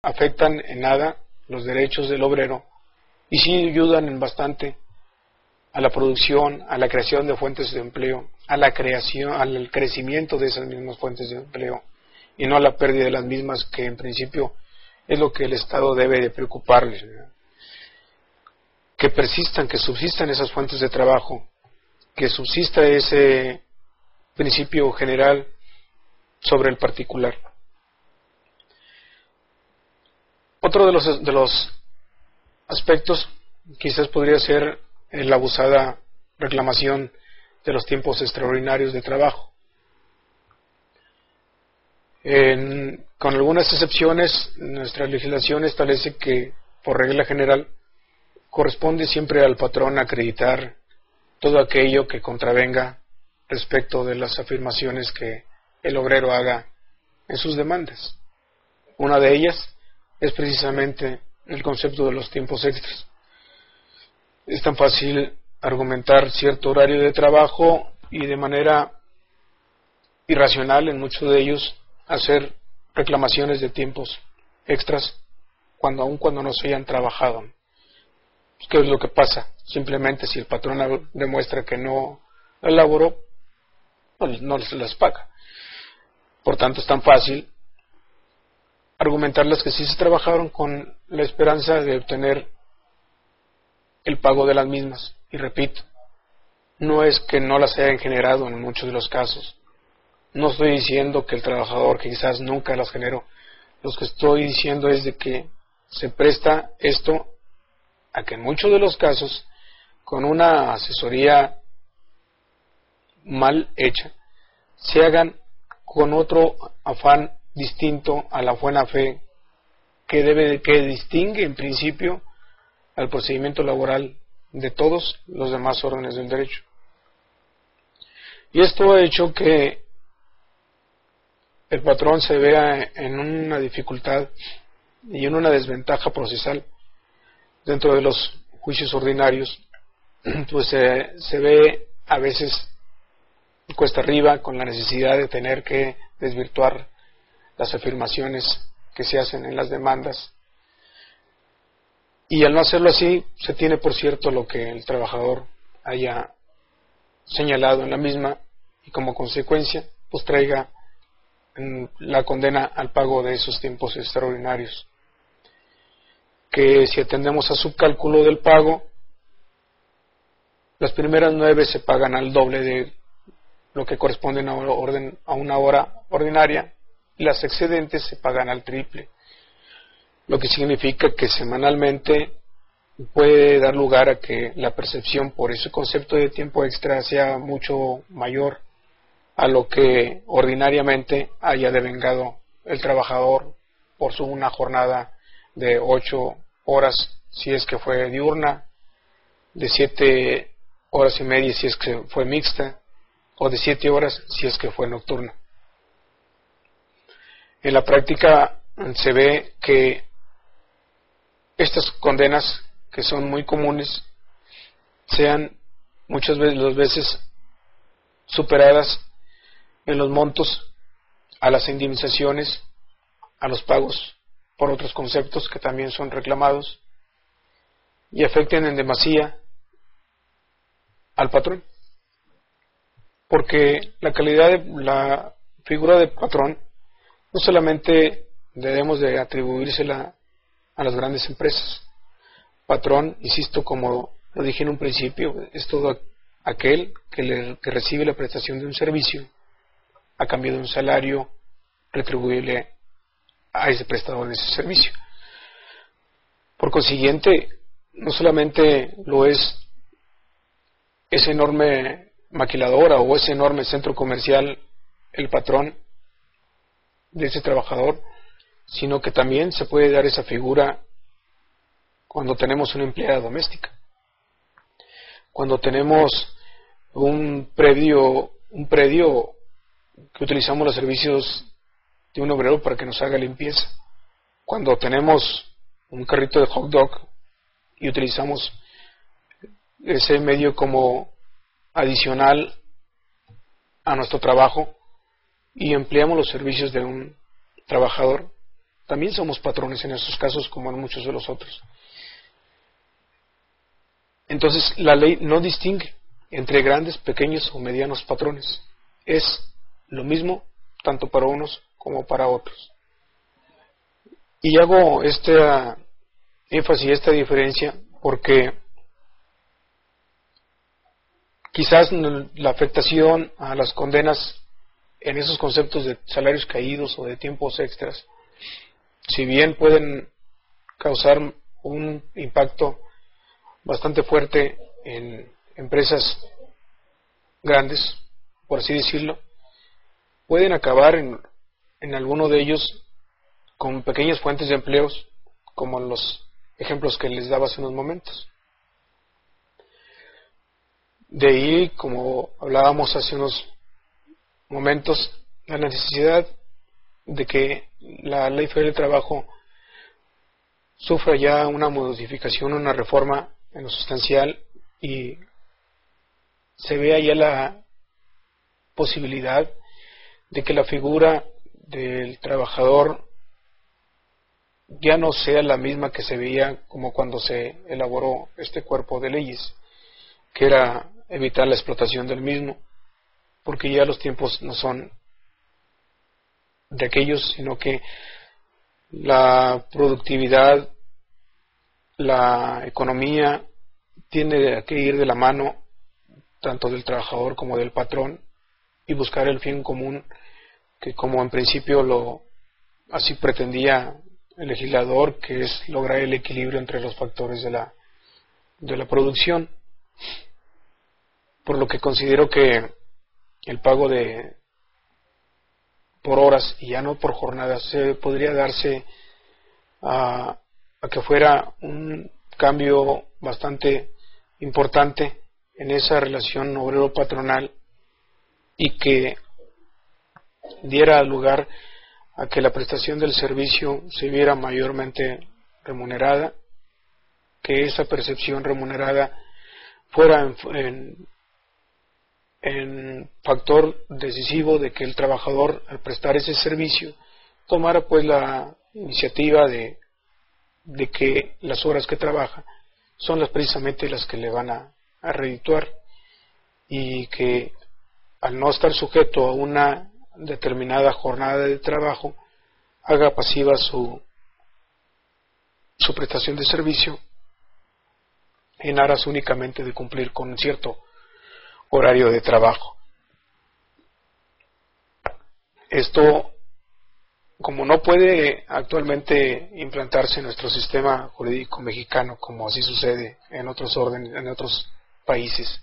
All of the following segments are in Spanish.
afectan en nada los derechos del obrero y sí ayudan en bastante a la producción, a la creación de fuentes de empleo, al crecimiento de esas mismas fuentes de empleo y no a la pérdida de las mismas, que en principio es lo que el Estado debe de preocuparles, ¿verdad? Que persistan, que subsistan esas fuentes de trabajo, que subsista ese principio general sobre el particular. Otro de los aspectos quizás podría ser la abusada reclamación de los tiempos extraordinarios de trabajo. Con algunas excepciones, nuestra legislación establece que, por regla general, corresponde siempre al patrón acreditar todo aquello que contravenga respecto de las afirmaciones que el obrero haga en sus demandas. Una de ellas es precisamente el concepto de los tiempos extras. Es tan fácil argumentar cierto horario de trabajo y de manera irracional en muchos de ellos hacer reclamaciones de tiempos extras aun cuando no se hayan trabajado. ¿Qué es lo que pasa? Simplemente si el patrón demuestra que no elaboró, no se las paga. Por tanto, es tan fácil argumentarlas que sí se trabajaron con la esperanza de obtener el pago de las mismas. Y repito, no es que no las hayan generado en muchos de los casos. No estoy diciendo que el trabajador quizás nunca las generó. Lo que estoy diciendo es de que se presta esto a que en muchos de los casos, con una asesoría mal hecha, se hagan con otro afán distinto a la buena fe que distingue en principio al procedimiento laboral de todos los demás órdenes del derecho. Y esto ha hecho que el patrón se vea en una dificultad y en una desventaja procesal dentro de los juicios ordinarios, pues se ve a veces cuesta arriba con la necesidad de tener que desvirtuar las afirmaciones que se hacen en las demandas, y al no hacerlo así se tiene por cierto lo que el trabajador haya señalado en la misma, y como consecuencia pues traiga la condena al pago de esos tiempos extraordinarios, que si atendemos a su cálculo del pago, las primeras 9 se pagan al doble de lo que corresponde a una hora ordinaria, y las excedentes se pagan al triple, lo que significa que semanalmente puede dar lugar a que la percepción por ese concepto de tiempo extra sea mucho mayor a lo que ordinariamente haya devengado el trabajador por una jornada de 8 horas si es que fue diurna, de 7 horas y media si es que fue mixta, o de 7 horas si es que fue nocturna. En la práctica se ve que estas condenas, que son muy comunes, sean muchas veces superadas en los montos a las indemnizaciones, a los pagos por otros conceptos que también son reclamados, y afecten en demasía al patrón, porque la figura de patrón no solamente debemos de atribuírsela a las grandes empresas. Patrón, insisto, como lo dije en un principio, es todo aquel que recibe la prestación de un servicio a cambio de un salario retribuible a ese prestador de ese servicio. Por consiguiente, no solamente lo es esa enorme maquiladora o ese enorme centro comercial el patrón de ese trabajador, sino que también se puede dar esa figura cuando tenemos una empleada doméstica, cuando tenemos un predio que utilizamos los servicios de un obrero para que nos haga limpieza, cuando tenemos un carrito de hot dog y utilizamos ese medio como adicional a nuestro trabajo y empleamos los servicios de un trabajador, también somos patrones en estos casos como en muchos de los otros. Entonces la ley no distingue entre grandes, pequeños o medianos patrones. Es lo mismo tanto para unos como para otros. Y hago esta énfasis, esta diferencia, porque quizás la afectación a las condenas en esos conceptos de salarios caídos o de tiempos extras, si bien pueden causar un impacto bastante fuerte en empresas grandes, por así decirlo, pueden acabar en alguno de ellos con pequeñas fuentes de empleos, como en los ejemplos que les daba hace unos momentos. De ahí, como hablábamos hace unos momentos, la necesidad de que la Ley Federal del Trabajo sufra ya una modificación, una reforma en lo sustancial, y se vea ya la posibilidad de que la figura del trabajador ya no sea la misma que se veía como cuando se elaboró este cuerpo de leyes, que era evitar la explotación del mismo, porque ya los tiempos no son de aquellos, sino que la productividad, la economía tiene que ir de la mano tanto del trabajador como del patrón y buscar el fin común, que como en principio así pretendía el legislador, que es lograr el equilibrio entre los factores de la producción. Por lo que considero que el pago por horas y ya no por jornadas se podría darse a que fuera un cambio bastante importante en esa relación obrero-patronal, y que diera lugar a que la prestación del servicio se viera mayormente remunerada, que esa percepción remunerada fuera en factor decisivo de que el trabajador, al prestar ese servicio, tomara pues la iniciativa de que las horas que trabaja son precisamente las que le van a redituar, y que al no estar sujeto a una determinada jornada de trabajo, haga pasiva su prestación de servicio en aras únicamente de cumplir con un cierto horario de trabajo. Esto, como no puede actualmente implantarse en nuestro sistema jurídico mexicano, como así sucede en otros órdenes, en otros países,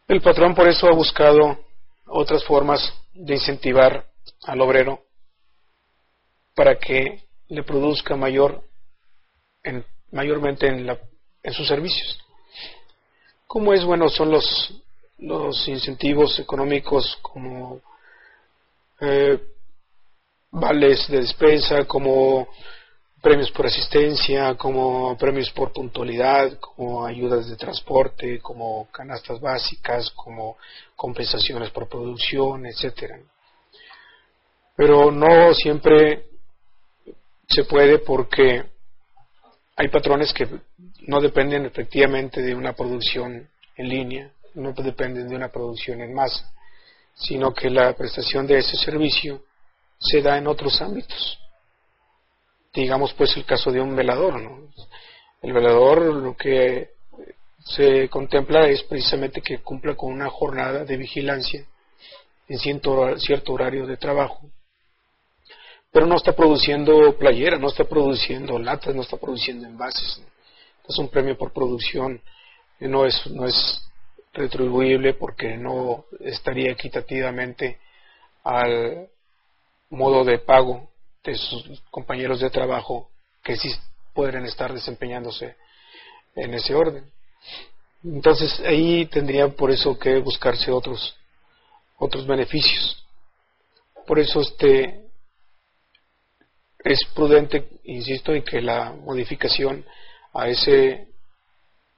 el patrón por eso ha buscado otras formas de incentivar al obrero para que le produzca mayormente en sus servicios. Como es bueno, son los incentivos económicos, como vales de despensa, como premios por asistencia, como premios por puntualidad, como ayudas de transporte, como canastas básicas, como compensaciones por producción, etcétera. Pero no siempre se puede, porque hay patrones que no dependen efectivamente de una producción en línea, no dependen de una producción en masa, sino que la prestación de ese servicio se da en otros ámbitos. Digamos pues el caso de un velador, ¿no? El velador, lo que se contempla es precisamente que cumpla con una jornada de vigilancia en cierto horario de trabajo, pero no está produciendo playera, no está produciendo latas, no está produciendo envases, ¿no? Es un premio por producción, no es retribuible, porque no estaría equitativamente al modo de pago de sus compañeros de trabajo, que sí podrían estar desempeñándose en ese orden. Entonces ahí tendría por eso que buscarse otros beneficios. Por eso es prudente, insisto, en que la modificación a esa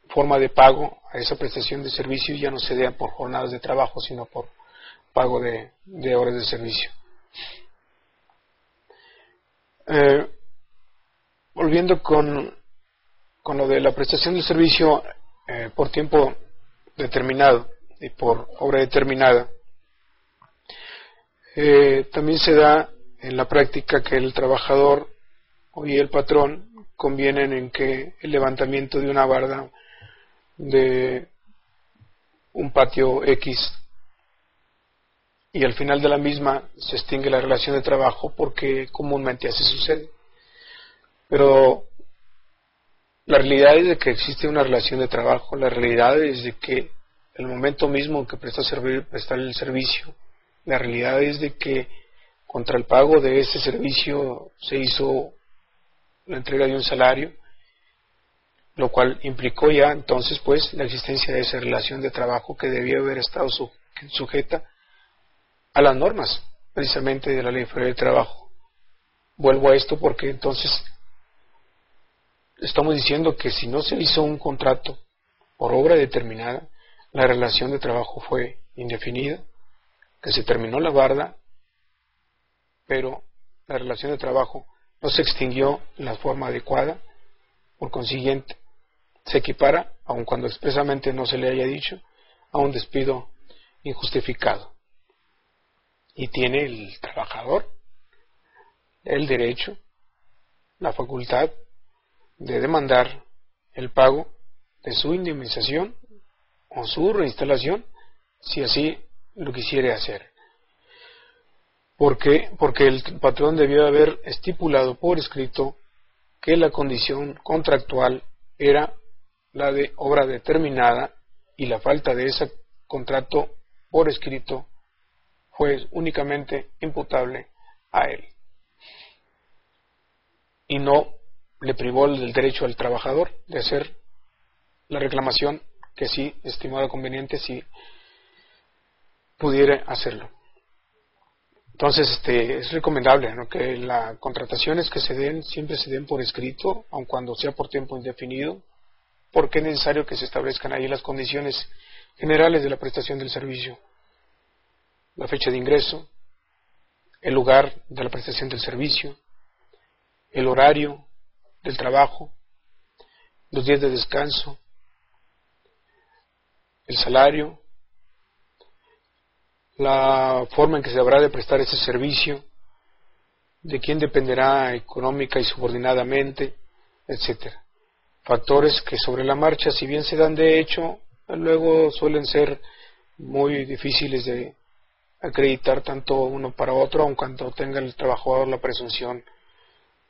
forma de pago, a esa prestación de servicios, ya no se dé por jornadas de trabajo, sino por pago de horas de servicio. Eh, Volviendo con lo de la prestación del servicio por tiempo determinado y por obra determinada, también se da en la práctica que el trabajador y el patrón convienen en que el levantamiento de una barda de un patio X y al final de la misma se extingue la relación de trabajo, porque comúnmente así sucede. Pero la realidad es de que existe una relación de trabajo, la realidad es de que el momento mismo en que prestar el servicio, la realidad es de que contra el pago de ese servicio se hizo la entrega de un salario, lo cual implicó ya entonces pues la existencia de esa relación de trabajo que debía haber estado sujeta a las normas precisamente de la Ley Federal del Trabajo. Vuelvo a esto porque entonces estamos diciendo que si no se hizo un contrato por obra determinada, la relación de trabajo fue indefinida, que se terminó la barda, pero la relación de trabajo no se extinguió en la forma adecuada, por consiguiente se equipara, aun cuando expresamente no se le haya dicho, a un despido injustificado. Y tiene el trabajador el derecho, la facultad de demandar el pago de su indemnización o su reinstalación, si así lo quisiere hacer. ¿Por qué? Porque el patrón debió haber estipulado por escrito que la condición contractual era la de obra determinada, y la falta de ese contrato por escrito fue únicamente imputable a él, y no le privó del derecho al trabajador de hacer la reclamación que sí estimara conveniente, si pudiera hacerlo. Entonces es recomendable, ¿no?, que las contrataciones que se den siempre se den por escrito, aun cuando sea por tiempo indefinido, porque es necesario que se establezcan ahí las condiciones generales de la prestación del servicio: la fecha de ingreso, el lugar de la prestación del servicio, el horario del trabajo, los días de descanso, el salario, la forma en que se habrá de prestar ese servicio, de quién dependerá económica y subordinadamente, etcétera. Factores que sobre la marcha, si bien se dan de hecho, luego suelen ser muy difíciles de acreditar tanto uno para otro, aun cuando tenga el trabajador la presunción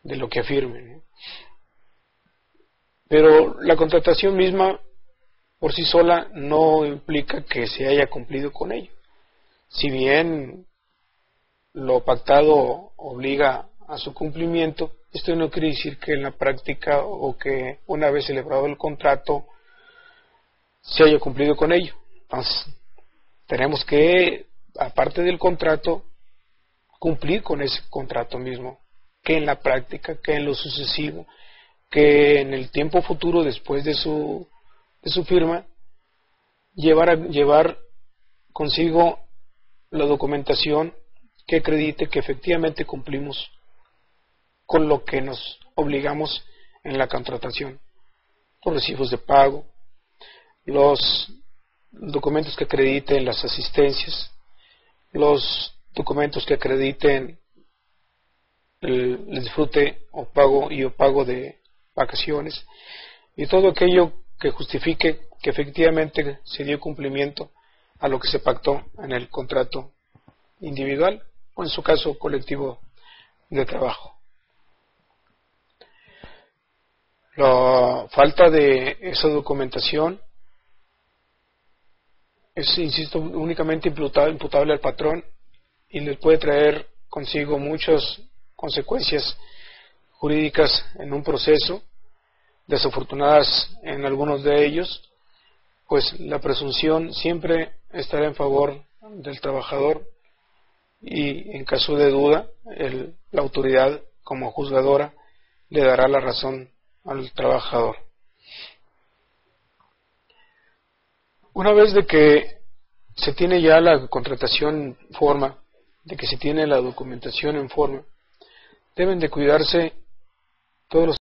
de lo que afirme, ¿no? Pero la contratación misma por sí sola no implica que se haya cumplido con ello. Si bien lo pactado obliga a su cumplimiento, esto no quiere decir que en la práctica, o que una vez celebrado el contrato, se haya cumplido con ello. Entonces, tenemos que, aparte del contrato, cumplir con ese contrato mismo, que en la práctica, que en lo sucesivo, que en el tiempo futuro después de su firma, llevar consigo la documentación que acredite que efectivamente cumplimos con lo que nos obligamos en la contratación: los recibos de pago, los documentos que acrediten las asistencias, los documentos que acrediten el disfrute o pago de vacaciones, y todo aquello que justifique que efectivamente se dio cumplimiento a lo que se pactó en el contrato individual, o en su caso colectivo de trabajo. La falta de esa documentación es, insisto, únicamente imputable al patrón, y le puede traer consigo muchas consecuencias jurídicas en un proceso, desafortunadas en algunos de ellos, pues la presunción siempre estará en favor del trabajador, y en caso de duda la autoridad como juzgadora le dará la razón al trabajador. Una vez de que se tiene ya la contratación en forma, de que se tiene la documentación en forma, deben de cuidarse todos los